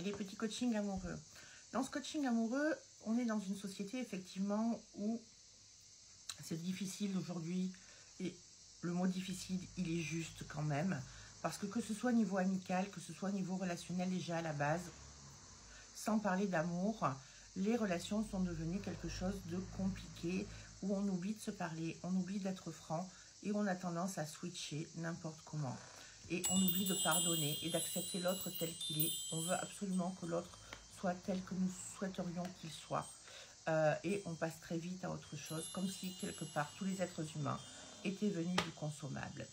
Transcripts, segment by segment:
Les petits coachings amoureux. Dans ce coaching amoureux, on est dans une société effectivement où c'est difficile aujourd'hui, et le mot difficile, il est juste quand même, parce que ce soit au niveau amical, que ce soit au niveau relationnel déjà à la base, sans parler d'amour, les relations sont devenues quelque chose de compliqué, où on oublie de se parler, on oublie d'être franc, et on a tendance à switcher n'importe comment. Et on oublie de pardonner et d'accepter l'autre tel qu'il est. On veut absolument que l'autre soit tel que nous souhaiterions qu'il soit. Et on passe très vite à autre chose, comme si quelque part tous les êtres humains étaient venus du consommable.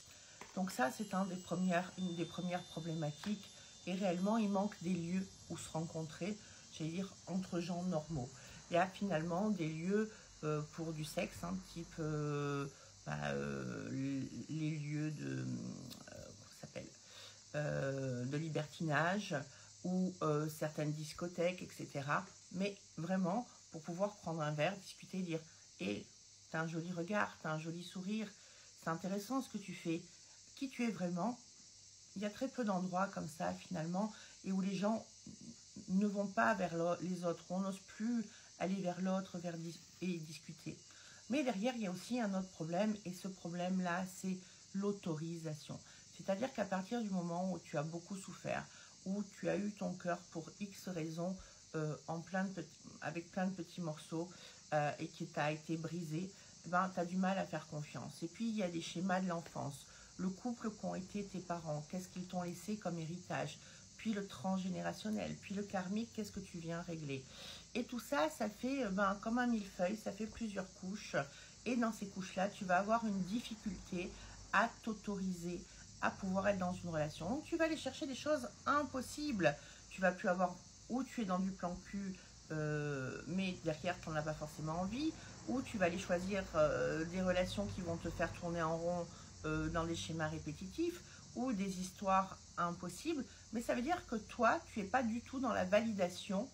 Donc ça, c'est une des premières problématiques. Et réellement, il manque des lieux où se rencontrer, j'allais dire, entre gens normaux. Il y a finalement des lieux pour du sexe, hein, type les lieux de, de libertinage ou certaines discothèques, etc. Mais vraiment, pour pouvoir prendre un verre, discuter, dire « Hé, t'as un joli regard, t'as un joli sourire, c'est intéressant ce que tu fais. Qui tu es vraiment ?» Il y a très peu d'endroits comme ça, finalement, et où les gens ne vont pas vers les autres. On n'ose plus aller vers l'autre et discuter. Mais derrière, il y a aussi un autre problème, et ce problème-là, c'est l'autorisation. C'est-à-dire qu'à partir du moment où tu as beaucoup souffert, où tu as eu ton cœur pour X raisons, avec plein de petits morceaux, et qui t'a été brisé, ben, tu as du mal à faire confiance. Et puis, il y a des schémas de l'enfance. Le couple qu'ont été tes parents, qu'est-ce qu'ils t'ont laissé comme héritage, puis le transgénérationnel, puis le karmique, qu'est-ce que tu viens régler. Et tout ça, ça fait comme un millefeuille, ça fait plusieurs couches. Et dans ces couches-là, tu vas avoir une difficulté à t'autoriser à pouvoir être dans une relation. Donc, tu vas aller chercher des choses impossibles. Tu vas plus avoir, ou tu es dans du plan cul, mais derrière, tu n'en as pas forcément envie, ou tu vas aller choisir des relations qui vont te faire tourner en rond dans des schémas répétitifs, ou des histoires impossibles. Mais ça veut dire que toi, tu n'es pas du tout dans la validation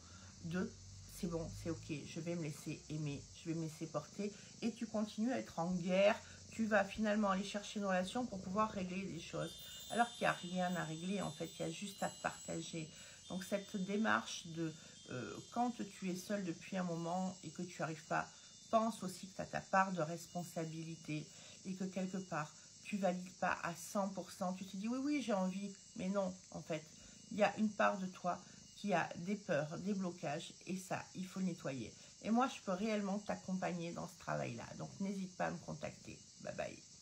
de « c'est bon, c'est ok, je vais me laisser aimer, je vais me laisser porter », et tu continues à être en guerre. Tu vas finalement aller chercher une relation pour pouvoir régler des choses, alors qu'il n'y a rien à régler, en fait, il y a juste à partager. Donc cette démarche de quand tu es seul depuis un moment et que tu n'arrives pas, pense aussi que tu as ta part de responsabilité et que quelque part, tu ne valides pas à 100%. Tu te dis oui, j'ai envie, mais non, en fait, il y a une part de toi qui a des peurs, des blocages, et ça, il faut le nettoyer. Et moi, je peux réellement t'accompagner dans ce travail-là. Donc, n'hésite pas à me contacter. Bye bye.